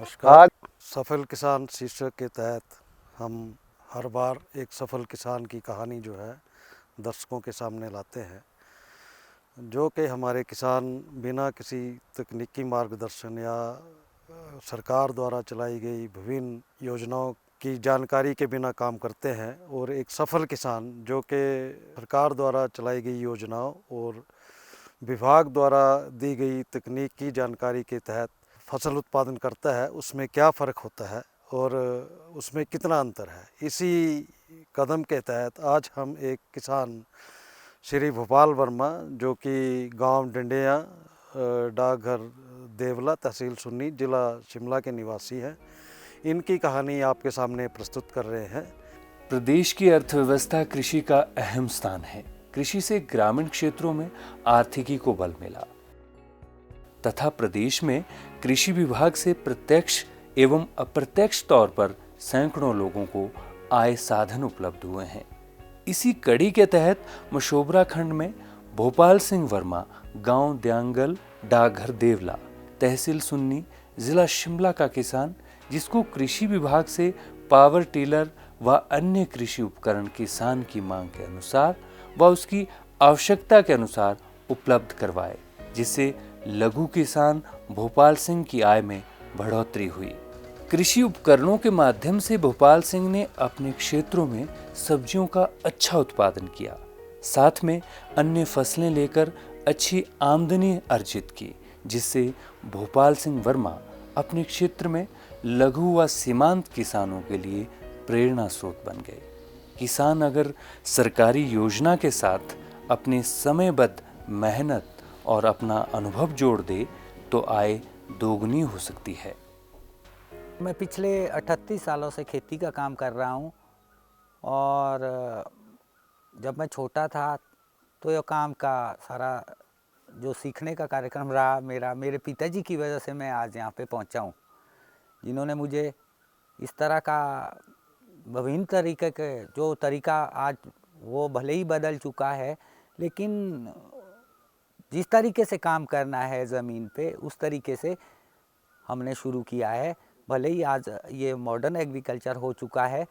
नमस्कार। सफल किसान शीर्षक के तहत हम हर बार एक सफल किसान की कहानी जो है दर्शकों के सामने लाते हैं, जो कि हमारे किसान बिना किसी तकनीकी मार्गदर्शन या सरकार द्वारा चलाई गई विभिन्न योजनाओं की जानकारी के बिना काम करते हैं। और एक सफल किसान जो कि सरकार द्वारा चलाई गई योजनाओं और विभाग द्वारा दी गई तकनीकी जानकारी के तहत फसल उत्पादन करता है, उसमें क्या फ़र्क होता है और उसमें कितना अंतर है। इसी कदम के तहत आज हम एक किसान श्री भोपाल वर्मा, जो कि गांव डंडिया, डाकघर देवला, तहसील सुन्नी, जिला शिमला के निवासी हैं, इनकी कहानी आपके सामने प्रस्तुत कर रहे हैं। प्रदेश की अर्थव्यवस्था कृषि का अहम स्थान है। कृषि से ग्रामीण क्षेत्रों में आर्थिकी को बल मिला तथा प्रदेश में कृषि विभाग से प्रत्यक्ष एवं अप्रत्यक्ष तौर पर सैकड़ों लोगों को आय साधन उपलब्ध हुए हैं। इसी कड़ी के तहत मशोबरा खंड में भोपाल सिंह वर्मा गांव द्यांगल, डाकघर देवला, तहसील सुन्नी, जिला शिमला का किसान, जिसको कृषि विभाग से पावर टिलर व अन्य कृषि उपकरण किसान की मांग के अनुसार व उसकी आवश्यकता के अनुसार उपलब्ध करवाए, जिससे लघु किसान भोपाल सिंह की आय में बढ़ोतरी हुई। कृषि उपकरणों के माध्यम से भोपाल सिंह ने अपने क्षेत्रों में सब्जियों का अच्छा उत्पादन किया, साथ में अन्य फसलें लेकर अच्छी आमदनी अर्जित की, जिससे भोपाल सिंह वर्मा अपने क्षेत्र में लघु व सीमांत किसानों के लिए प्रेरणा स्रोत बन गए। किसान अगर सरकारी योजना के साथ अपने समयबद्ध मेहनत और अपना अनुभव जोड़ दे तो आय दोगुनी हो सकती है। मैं पिछले 38 सालों से खेती का काम कर रहा हूँ और जब मैं छोटा था तो यह काम का सारा जो सीखने का कार्यक्रम रहा मेरे पिताजी की वजह से मैं आज यहाँ पे पहुँचा हूँ, जिन्होंने मुझे इस तरह का विभिन्न तरीके के जो तरीका आज वो भले ही बदल चुका है, लेकिन जिस तरीके से काम करना है ज़मीन पे उस तरीके से हमने शुरू किया है। भले ही आज ये मॉडर्न एग्रीकल्चर हो चुका है,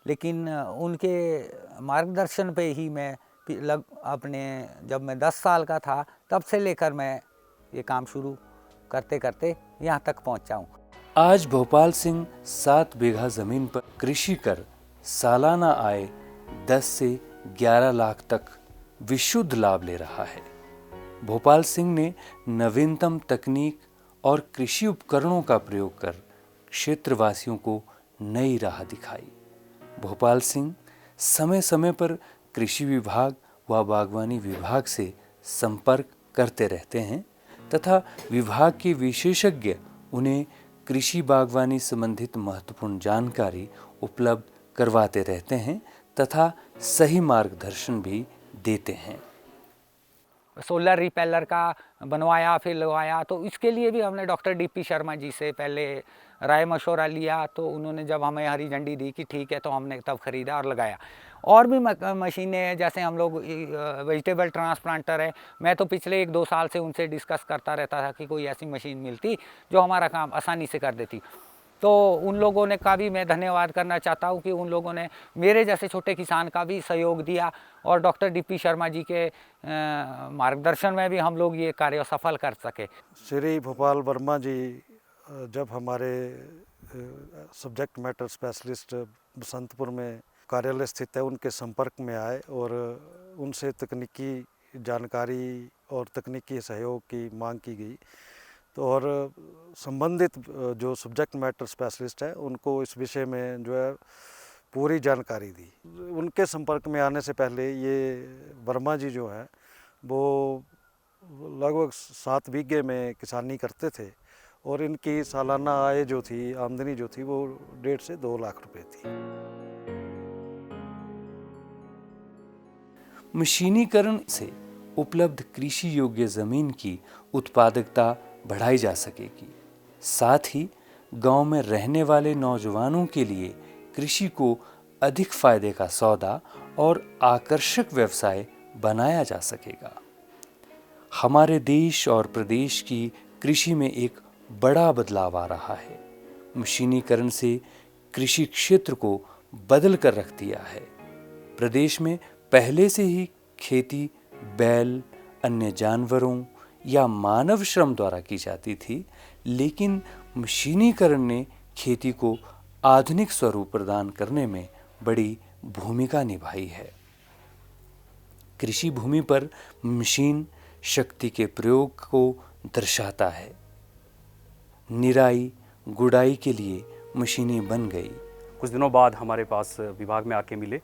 लेकिन उनके मार्गदर्शन पे ही मैं अपने जब मैं 10 साल का था तब से लेकर मैं ये काम शुरू करते करते यहाँ तक पहुँचा हूँ। आज भोपाल सिंह 7 बीघा जमीन पर कृषि कर सालाना आय 10 से 11 लाख तक विशुद्ध लाभ ले रहा है। भोपाल सिंह ने नवीनतम तकनीक और कृषि उपकरणों का प्रयोग कर क्षेत्रवासियों को नई राह दिखाई। भोपाल सिंह समय समय पर कृषि विभाग व बागवानी विभाग से संपर्क करते रहते हैं तथा विभाग के विशेषज्ञ उन्हें कृषि बागवानी संबंधित महत्वपूर्ण जानकारी उपलब्ध करवाते रहते हैं तथा सही मार्गदर्शन भी देते हैं। सोलर रिपेलर का बनवाया, फिर लगवाया, तो इसके लिए भी हमने डॉक्टर डीपी शर्मा जी से पहले राय मशवरा लिया। तो उन्होंने जब हमें हरी झंडी दी कि ठीक है, तो हमने तब ख़रीदा और लगाया। और भी मशीनें हैं, जैसे हम लोग वेजिटेबल ट्रांसप्लांटर है, मैं तो पिछले 1-2 साल से उनसे डिस्कस करता रहता था कि कोई ऐसी मशीन मिलती जो हमारा काम आसानी से कर देती। तो उन लोगों ने का भी मैं धन्यवाद करना चाहता हूँ कि उन लोगों ने मेरे जैसे छोटे किसान का भी सहयोग दिया और डॉक्टर डीपी शर्मा जी के मार्गदर्शन में भी हम लोग ये कार्य सफल कर सके। श्री भोपाल वर्मा जी जब हमारे सब्जेक्ट मैटर स्पेशलिस्ट बसंतपुर में कार्यालय स्थित है उनके संपर्क में आए और उनसे तकनीकी जानकारी और तकनीकी सहयोग की मांग की गई, तो और संबंधित जो सब्जेक्ट मैटर स्पेशलिस्ट है उनको इस विषय में जो है पूरी जानकारी दी। उनके संपर्क में आने से पहले ये वर्मा जी जो है वो लगभग 7 बीघे में किसानी करते थे और इनकी सालाना आय जो थी, आमदनी जो थी, वो 1.5 से 2 लाख रुपए थी। मशीनीकरण से उपलब्ध कृषि योग्य जमीन की उत्पादकता बढ़ाई जा सकेगी। साथ ही गांव में रहने वाले नौजवानों के लिए कृषि को अधिक फायदे का सौदा और आकर्षक व्यवसाय बनाया जा सकेगा। हमारे देश और प्रदेश की कृषि में एक बड़ा बदलाव आ रहा है। मशीनीकरण से कृषि क्षेत्र को बदल कर रख दिया है। प्रदेश में पहले से ही खेती बैल, अन्य जानवरों या मानव श्रम द्वारा की जाती थी, लेकिन मशीनीकरण ने खेती को आधुनिक स्वरूप प्रदान करने में बड़ी भूमिका निभाई है। कृषि भूमि पर मशीन शक्ति के प्रयोग को दर्शाता है। निराई गुड़ाई के लिए मशीनें बन गई। कुछ दिनों बाद हमारे पास विभाग में आके मिले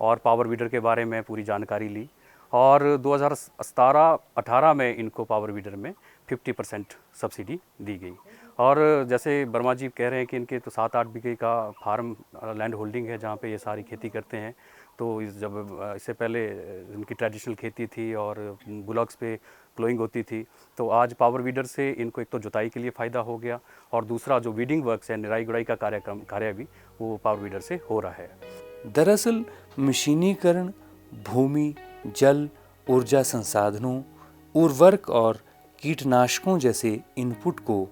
और पावर वीडर के बारे में पूरी जानकारी ली और 2017-18 में इनको पावर वीडर में 50% सब्सिडी दी गई। और जैसे वर्मा जी कह रहे हैं कि इनके तो 7-8 बीघे का फार्म लैंड होल्डिंग है जहाँ पे ये सारी खेती करते हैं। तो इससे पहले इनकी ट्रेडिशनल खेती थी और बुलॉक्स पे प्लोइंग होती थी। तो आज पावर वीडर से इनको एक तो जुताई के लिए फ़ायदा हो गया और दूसरा जो वीडिंग वर्क्स है, निराई गुड़ाई का कार्य भी वो पावर वीडर से हो रहा है। दरअसल मशीनीकरण भूमि, जल, ऊर्जा संसाधनों, उर्वरक और कीटनाशकों जैसे इनपुट को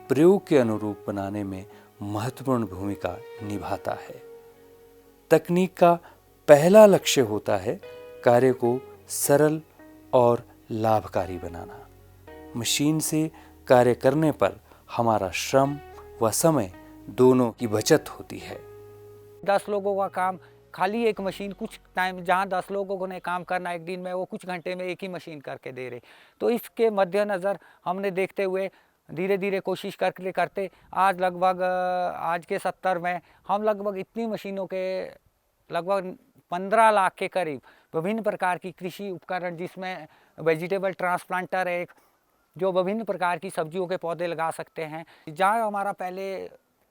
प्रयोग के अनुरूप बनाने में महत्वपूर्ण भूमिका निभाता है। तकनीक का पहला लक्ष्य होता है कार्य को सरल और लाभकारी बनाना। मशीन से कार्य करने पर हमारा श्रम व समय दोनों की बचत होती है। 10 लोगों का काम खाली एक मशीन कुछ टाइम, जहाँ 10 लोगों ने काम करना एक दिन में, वो कुछ घंटे में एक ही मशीन करके दे रहे। तो इसके मद्देनज़र हमने देखते हुए धीरे धीरे कोशिश करते आज लगभग आज के 70 में हम लगभग इतनी मशीनों के लगभग 15 लाख के करीब विभिन्न प्रकार की कृषि उपकरण, जिसमें वेजिटेबल ट्रांसप्लांटर है एक, जो विभिन्न प्रकार की सब्जियों के पौधे लगा सकते हैं। जहाँ हमारा पहले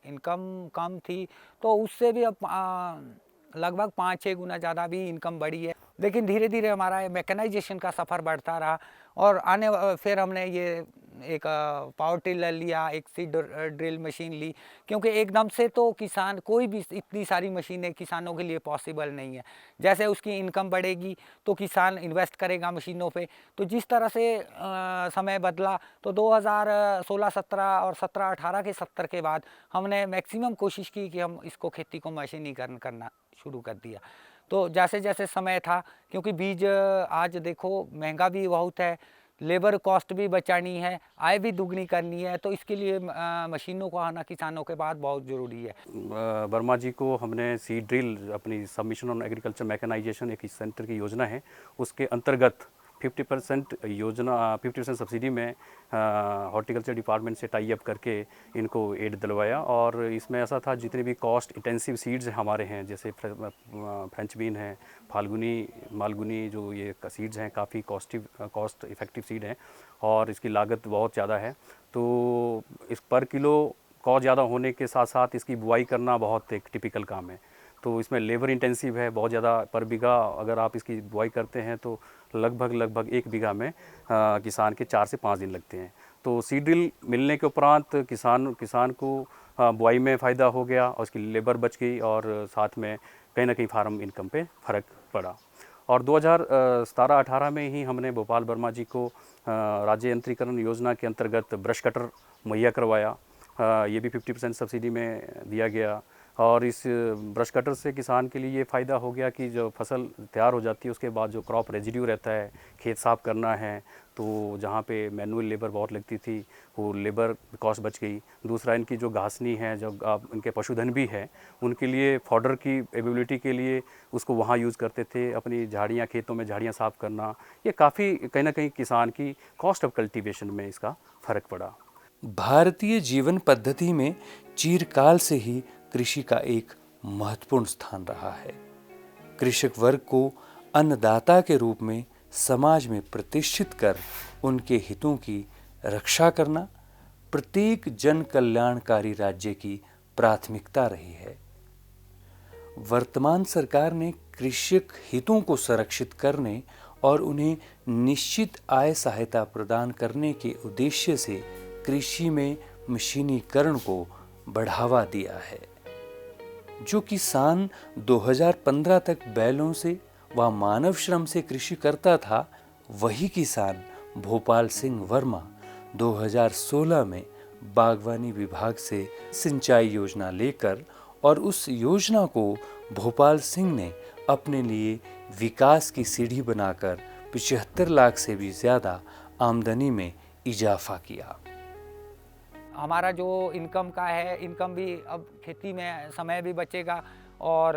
इनकम कम थी तो उससे भी अब लगभग 5-6 गुना ज़्यादा भी इनकम बढ़ी है। लेकिन धीरे धीरे हमारा मैकेनाइजेशन का सफ़र बढ़ता रहा और फिर हमने ये एक पावर टिलर लिया, एक सीड ड्रिल मशीन ली, क्योंकि एकदम से तो किसान कोई भी इतनी सारी मशीनें किसानों के लिए पॉसिबल नहीं है। जैसे उसकी इनकम बढ़ेगी तो किसान इन्वेस्ट करेगा मशीनों पे। तो जिस तरह से समय बदला तो 2016-17 और 17-18 के 70 के बाद हमने मैक्सिमम कोशिश की कि हम इसको खेती को मशीनीकरण करना शुरू कर दिया। तो जैसे जैसे समय था, क्योंकि बीज आज देखो महंगा भी बहुत है, लेबर कॉस्ट भी बचानी है, आय भी दुगनी करनी है, तो इसके लिए मशीनों को आना किसानों के बाद बहुत ज़रूरी है। वर्मा जी को हमने सीड ड्रिल, अपनी सबमिशन ऑन एग्रीकल्चर मैकेनाइजेशन एक सेंटर की योजना है, उसके अंतर्गत 50% योजना 50% सब्सिडी में हॉर्टिकल्चर डिपार्टमेंट से टाई अप करके इनको एड दिलवाया। और इसमें ऐसा था, जितने भी कॉस्ट इंटेंसिव सीड्स हमारे हैं, जैसे फ्रेंच बीन है, फाल्गुनी, मालगुनी, जो ये सीड्स हैं काफ़ी कॉस्ट इफ़ेक्टिव सीड हैं और इसकी लागत बहुत ज़्यादा है। तो इस पर किलो कॉस्ट ज़्यादा होने के साथ साथ इसकी बुआई करना बहुत एक टिपिकल काम है। तो इसमें लेबर इंटेंसिव है बहुत ज़्यादा। पर बीघा अगर आप इसकी बुआई करते हैं तो लगभग 1 बीघा में किसान के 4 से 5 दिन लगते हैं। तो सीड ड्रिल मिलने के उपरांत किसान को बुआई में फ़ायदा हो गया और उसकी लेबर बच गई और साथ में कहीं ना कहीं फार्म इनकम पे फ़र्क पड़ा। और 2017-18 में ही हमने भोपाल वर्मा जी को राज्य यंत्रीकरण योजना के अंतर्गत ब्रश कटर मुहैया करवाया। ये भी 50% सब्सिडी में दिया गया। और इस ब्रश कटर से किसान के लिए ये फ़ायदा हो गया कि जो फसल तैयार हो जाती है उसके बाद जो क्रॉप रेजिड्यू रहता है, खेत साफ़ करना है, तो जहाँ पे मैनुअल लेबर बहुत लगती थी वो लेबर कॉस्ट बच गई। दूसरा, इनकी जो घासनी है, जो इनके पशुधन भी है, उनके लिए फॉडर की एबिलिटी के लिए उसको वहाँ यूज़ करते थे। अपनी झाड़ियाँ, खेतों में झाड़ियाँ साफ़ करना, ये काफ़ी कहीं ना कहीं किसान की कॉस्ट ऑफ कल्टीवेशन में इसका फ़र्क पड़ा। भारतीय जीवन पद्धति में चिरकाल से ही कृषि का एक महत्वपूर्ण स्थान रहा है। कृषक वर्ग को अन्नदाता के रूप में समाज में प्रतिष्ठित कर उनके हितों की रक्षा करना प्रत्येक जन कल्याणकारी राज्य की प्राथमिकता रही है। वर्तमान सरकार ने कृषक हितों को संरक्षित करने और उन्हें निश्चित आय सहायता प्रदान करने के उद्देश्य से कृषि में मशीनीकरण को बढ़ावा दिया है। जो किसान 2015 तक बैलों से व मानव श्रम से कृषि करता था, वही किसान भोपाल सिंह वर्मा 2016 में बागवानी विभाग से सिंचाई योजना लेकर और उस योजना को भोपाल सिंह ने अपने लिए विकास की सीढ़ी बनाकर 75 लाख से भी ज़्यादा आमदनी में इजाफा किया। हमारा जो इनकम का है, इनकम भी अब खेती में समय भी बचेगा और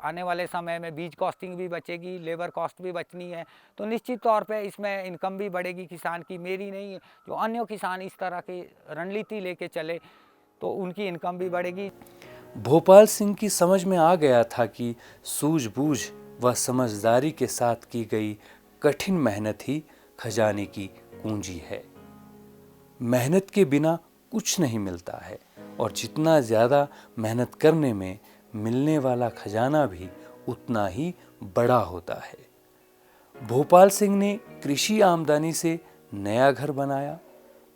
आने वाले समय में बीज कॉस्टिंग भी बचेगी, लेबर कॉस्ट भी बचनी है, तो निश्चित तौर पे इसमें इनकम भी बढ़ेगी किसान की। मेरी नहीं, जो अन्य किसान इस तरह की रणनीति लेके चले तो उनकी इनकम भी बढ़ेगी। भोपाल सिंह की समझ में आ गया था कि सूझबूझ व समझदारी के साथ की गई कठिन मेहनत ही खजाने की कुंजी है। मेहनत के बिना कुछ नहीं मिलता है और जितना ज़्यादा मेहनत करने में मिलने वाला खजाना भी उतना ही बड़ा होता है। भोपाल सिंह ने कृषि आमदनी से नया घर बनाया,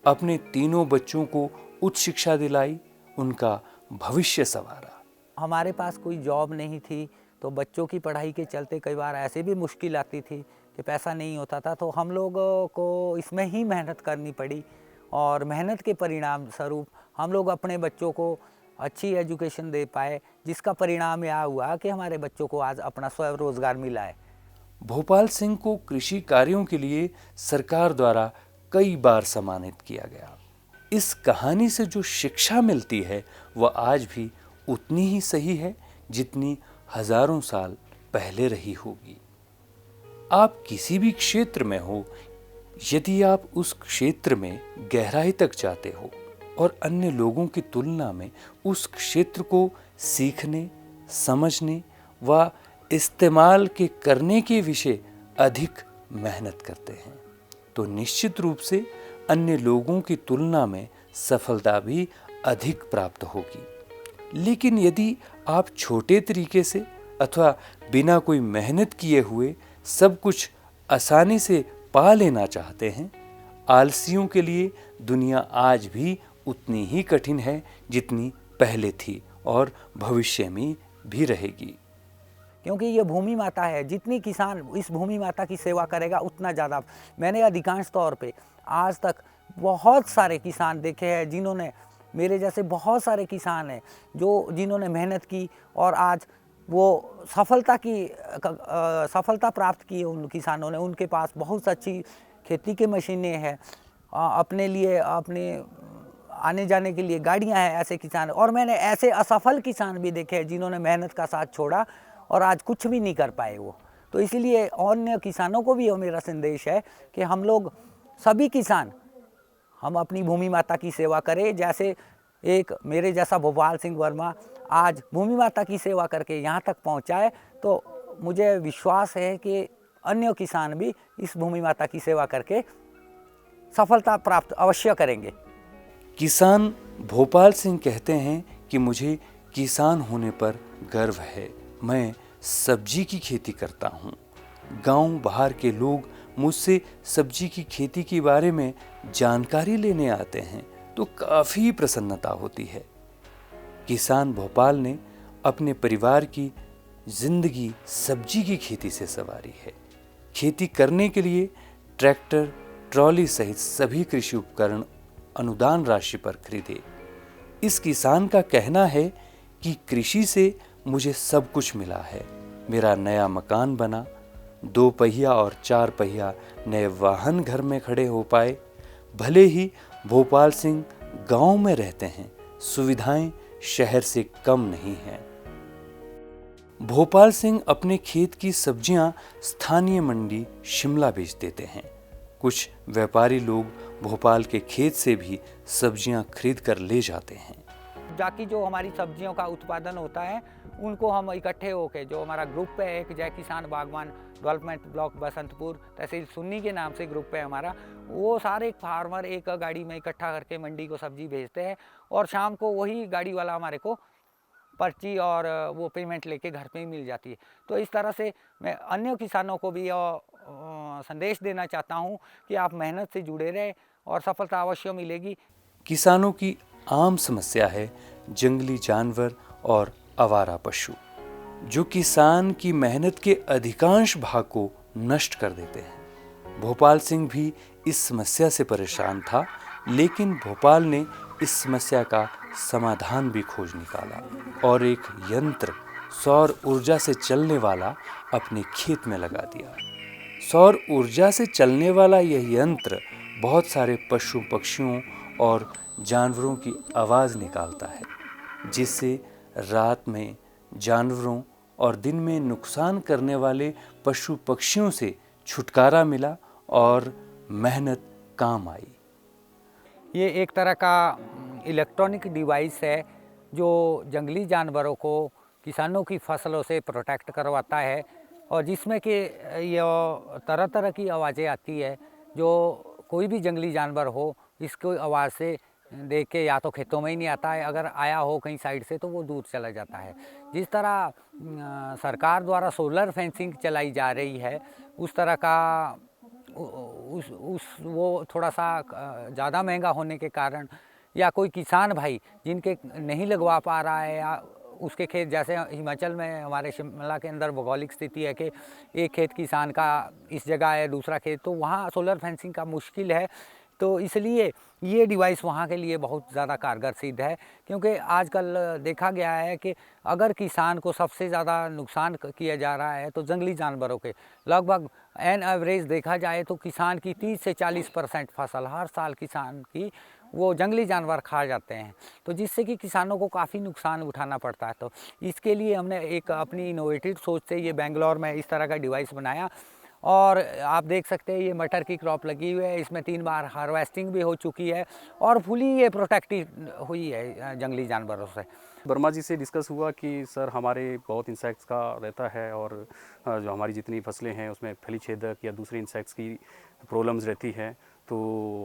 अपने तीनों बच्चों को उच्च शिक्षा दिलाई, उनका भविष्य संवारा। हमारे पास कोई जॉब नहीं थी तो बच्चों की पढ़ाई के चलते कई बार ऐसे भी मुश्किल आती थी कि पैसा नहीं होता था, तो हम लोगों को इसमें ही मेहनत करनी पड़ी और मेहनत के परिणाम स्वरूप हम लोग अपने बच्चों को अच्छी एजुकेशन दे पाए, जिसका परिणाम यह हुआ कि हमारे बच्चों को आज अपना स्वयं रोजगार मिला है। भोपाल सिंह को कृषि कार्यों के लिए सरकार द्वारा कई बार सम्मानित किया गया। इस कहानी से जो शिक्षा मिलती है वह आज भी उतनी ही सही है जितनी हजारों साल पहले रही होगी। आप किसी भी क्षेत्र में हो, यदि आप उस क्षेत्र में गहराई तक जाते हो और अन्य लोगों की तुलना में उस क्षेत्र को सीखने, समझने व इस्तेमाल के करने के विषय अधिक मेहनत करते हैं, तो निश्चित रूप से अन्य लोगों की तुलना में सफलता भी अधिक प्राप्त होगी। लेकिन यदि आप छोटे तरीके से अथवा बिना कोई मेहनत किए हुए सब कुछ आसानी से पा लेना चाहते हैं, आलसियों के लिए दुनिया आज भी उतनी ही कठिन है जितनी पहले थी और भविष्य में भी रहेगी। क्योंकि ये भूमि माता है, जितनी किसान इस भूमि माता की सेवा करेगा उतना ज़्यादा। मैंने अधिकांश तौर पे आज तक बहुत सारे किसान देखे हैं जिन्होंने, मेरे जैसे बहुत सारे किसान हैं जिन्होंने मेहनत की और आज वो सफलता प्राप्त की है। उन किसानों ने, उनके पास बहुत अच्छी खेती की मशीनें हैं, अपने लिए अपने आने जाने के लिए गाड़ियां हैं ऐसे किसान। और मैंने ऐसे असफल किसान भी देखे हैं जिन्होंने मेहनत का साथ छोड़ा और आज कुछ भी नहीं कर पाए वो। तो इसीलिए अन्य किसानों को भी मेरा संदेश है कि हम लोग सभी किसान हम अपनी भूमि माता की सेवा करें। जैसे एक मेरे जैसा भोपाल सिंह वर्मा आज भूमि माता की सेवा करके यहाँ तक पहुँचा है, तो मुझे विश्वास है कि अन्य किसान भी इस भूमि माता की सेवा करके सफलता प्राप्त अवश्य करेंगे। किसान भोपाल सिंह कहते हैं कि मुझे किसान होने पर गर्व है। मैं सब्जी की खेती करता हूँ। गांव बाहर के लोग मुझसे सब्जी की खेती के बारे में जानकारी लेने आते हैं तो काफ़ी प्रसन्नता होती है। किसान भोपाल ने अपने परिवार की जिंदगी सब्जी की खेती से संवारी है। खेती करने के लिए ट्रैक्टर, ट्रॉली सहित सभी कृषि उपकरण अनुदान राशि पर खरीदे। इस किसान का कहना है कि कृषि से मुझे सब कुछ मिला है। मेरा नया मकान बना, 2 पहिया और 4 पहिया नए वाहन घर में खड़े हो पाए। भले ही भोपाल सिंह गांव में रहते हैं, सुविधाएं शहर से कम नहीं हैं। भोपाल सिंह अपने खेत की सब्जियां स्थानीय मंडी शिमला बेच देते हैं। कुछ व्यापारी लोग भोपाल के खेत से भी सब्जियां खरीद कर ले जाते हैं। बाकी जो हमारी सब्जियों का उत्पादन होता है उनको हम इकट्ठे होकर, जो हमारा ग्रुप है एक जय किसान बागवान डेवलपमेंट ब्लॉक बसंतपुर तहसील सुन्नी के नाम से ग्रुप है हमारा, वो सारे फार्मर एक गाड़ी में इकट्ठा करके मंडी को सब्जी भेजते हैं और शाम को वही गाड़ी वाला हमारे को पर्ची और वो पेमेंट लेके घर पे ही मिल जाती है। तो इस तरह से मैं अन्य किसानों को भी संदेश देना चाहता हूँ कि आप मेहनत से जुड़े रहें और सफलता अवश्य मिलेगी। किसानों की आम समस्या है जंगली जानवर और आवारा पशु, जो किसान की मेहनत के अधिकांश भाग को नष्ट कर देते हैं। भोपाल सिंह भी इस समस्या से परेशान था, लेकिन भोपाल ने इस समस्या का समाधान भी खोज निकाला और एक यंत्र सौर ऊर्जा से चलने वाला अपने खेत में लगा दिया। सौर ऊर्जा से चलने वाला यह यंत्र बहुत सारे पशु पक्षियों और जानवरों की आवाज़ निकालता है, जिससे रात में जानवरों और दिन में नुकसान करने वाले पशु पक्षियों से छुटकारा मिला और मेहनत काम आई। ये एक तरह का इलेक्ट्रॉनिक डिवाइस है जो जंगली जानवरों को किसानों की फसलों से प्रोटेक्ट करवाता है, और जिसमें कि ये तरह तरह की आवाज़ें आती है जो कोई भी जंगली जानवर हो इसको आवाज़ से देख के या तो खेतों में ही नहीं आता है, अगर आया हो कहीं साइड से तो वो दूर चला जाता है। जिस तरह सरकार द्वारा सोलर फेंसिंग चलाई जा रही है, उस तरह का वो थोड़ा सा ज़्यादा महंगा होने के कारण, या कोई किसान भाई जिनके नहीं लगवा पा रहा है, या उसके खेत जैसे हिमाचल में हमारे शिमला के अंदर भौगोलिक स्थिति है कि एक खेत किसान का इस जगह है, दूसरा खेत, तो वहाँ सोलर फेंसिंग का मुश्किल है। तो इसलिए ये डिवाइस वहाँ के लिए बहुत ज़्यादा कारगर सिद्ध है, क्योंकि आजकल देखा गया है कि अगर किसान को सबसे ज़्यादा नुकसान किया जा रहा है तो जंगली जानवरों के लगभग एन एवरेज देखा जाए तो किसान की 30 से 40% फसल हर साल किसान की वो जंगली जानवर खा जाते हैं, तो जिससे कि किसानों को काफ़ी नुकसान उठाना पड़ता है। तो इसके लिए हमने एक अपनी इनोवेटिव सोच से ये बेंगलोर में इस तरह का डिवाइस बनाया, और आप देख सकते हैं ये मटर की क्रॉप लगी हुई है, इसमें 3 बार हार्वेस्टिंग भी हो चुकी है और फुली ये प्रोटेक्टिव हुई है जंगली जानवरों से। वर्मा जी से डिस्कस हुआ कि सर हमारे बहुत इंसेक्ट्स का रहता है, और जो हमारी जितनी फसलें हैं उसमें फली छेदक या दूसरे इंसेक्ट्स की प्रॉब्लम्स रहती हैं। तो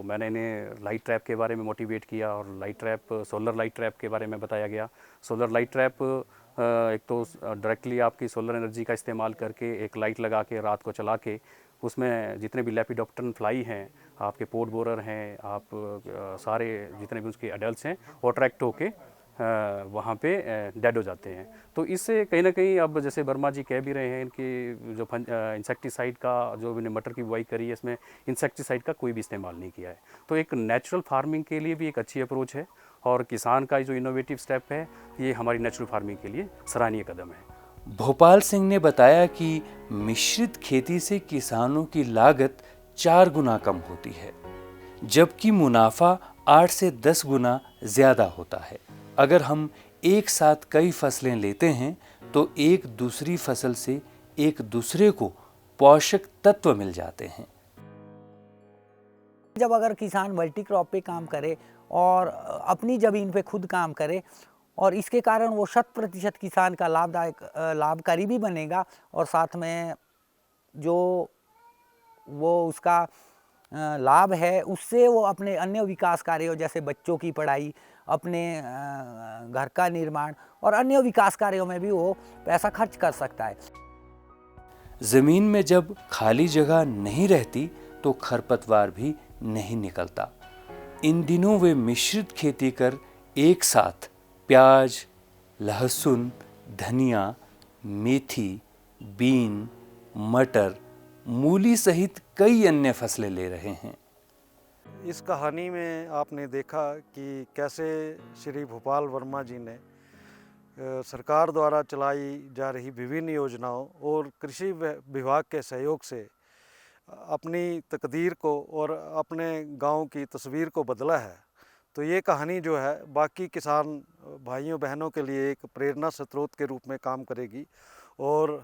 मैंने इन्हें लाइट ट्रैप के बारे में मोटिवेट किया, और light trap, solar light trap के बारे में बताया गया। सोलर लाइट ट्रैप एक तो डायरेक्टली आपकी सोलर एनर्जी का इस्तेमाल करके एक लाइट लगा के रात को चला के उसमें जितने भी लेपिडोप्टेरन फ्लाई हैं, आपके पोर्ट बोरर हैं, आप सारे जितने भी उसके एडल्ट्स हैं वो अट्रैक्ट होके वहाँ पे डेड हो जाते हैं। तो इससे कहीं ना कहीं अब जैसे वर्मा जी कह भी रहे हैं इनकी जो इंसेक्टिसाइड का जो मैंने मटर की बुआई करी है इसमें इंसेक्टिसाइड का कोई भी इस्तेमाल नहीं किया है। तो एक नेचुरल फार्मिंग के लिए भी एक अच्छी अप्रोच है, और किसान का जो इनोवेटिव स्टेप है ये हमारी नेचुरल फार्मिंग के लिए सराहनीय कदम है। भोपाल सिंह ने बताया कि मिश्रित खेती से किसानों की लागत 4 गुना कम होती है, जबकि मुनाफा 8 से 10 गुना ज्यादा होता है। अगर हम एक साथ कई फसलें लेते हैं तो एक दूसरी फसल से एक दूसरे को पोषक तत्व मिल जाते हैं। जब अगर किसान मल्टी क्रॉप पे काम करे और अपनी ज़मीन पे खुद काम करे, और इसके कारण वो 100% किसान का लाभकारी भी बनेगा, और साथ में जो वो उसका लाभ है उससे वो अपने अन्य विकास कार्यों जैसे बच्चों की पढ़ाई, अपने घर का निर्माण और अन्य विकास कार्यों में भी वो पैसा खर्च कर सकता है। जमीन में जब खाली जगह नहीं रहती तो खरपतवार भी नहीं निकलता। इन दिनों वे मिश्रित खेती कर एक साथ प्याज, लहसुन, धनिया, मेथी, बीन, मटर, मूली सहित कई अन्य फसलें ले रहे हैं। इस कहानी में आपने देखा कि कैसे श्री भोपाल वर्मा जी ने सरकार द्वारा चलाई जा रही विभिन्न योजनाओं और कृषि विभाग के सहयोग से अपनी तकदीर को और अपने गांव की तस्वीर को बदला है। तो ये कहानी जो है बाकी किसान भाइयों बहनों के लिए एक प्रेरणा स्रोत के रूप में काम करेगी, और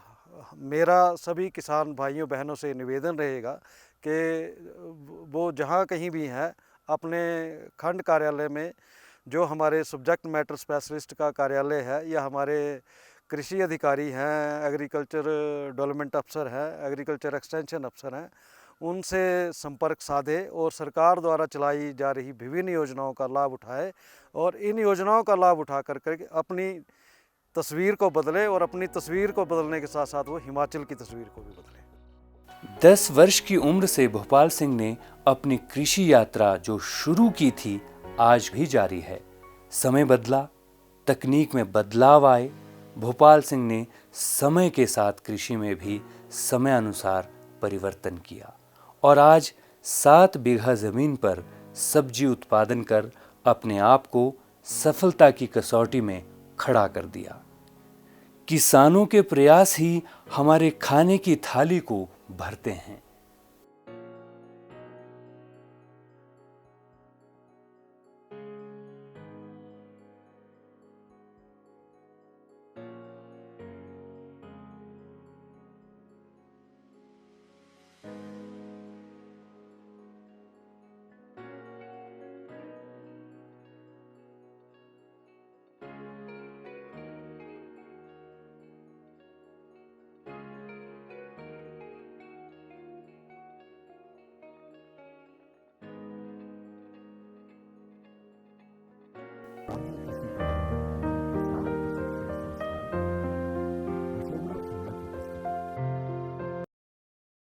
मेरा सभी किसान भाइयों बहनों से निवेदन रहेगा कि वो जहाँ कहीं भी हैं अपने खंड कार्यालय में जो हमारे सब्जेक्ट मैटर स्पेशलिस्ट का कार्यालय है, या हमारे कृषि अधिकारी हैं, एग्रीकल्चर डेवलपमेंट अफसर हैं, एग्रीकल्चर एक्सटेंशन अफसर हैं, उनसे संपर्क साधे और सरकार द्वारा चलाई जा रही विभिन्न योजनाओं का लाभ उठाए, और इन योजनाओं का लाभ उठा करके अपनी तस्वीर को बदले, और अपनी तस्वीर को बदलने के साथ साथ वो हिमाचल की तस्वीर को भी बदले। 10 वर्ष की उम्र से भोपाल सिंह ने अपनी कृषि यात्रा जो शुरू की थी आज भी जारी है। समय बदला, तकनीक में बदलाव आए, भोपाल सिंह ने समय के साथ कृषि में भी समय अनुसार परिवर्तन किया, और आज 7 बीघा जमीन पर सब्जी उत्पादन कर अपने आप को सफलता की कसौटी में खड़ा कर दिया। किसानों के प्रयास ही हमारे खाने की थाली को भरते हैं।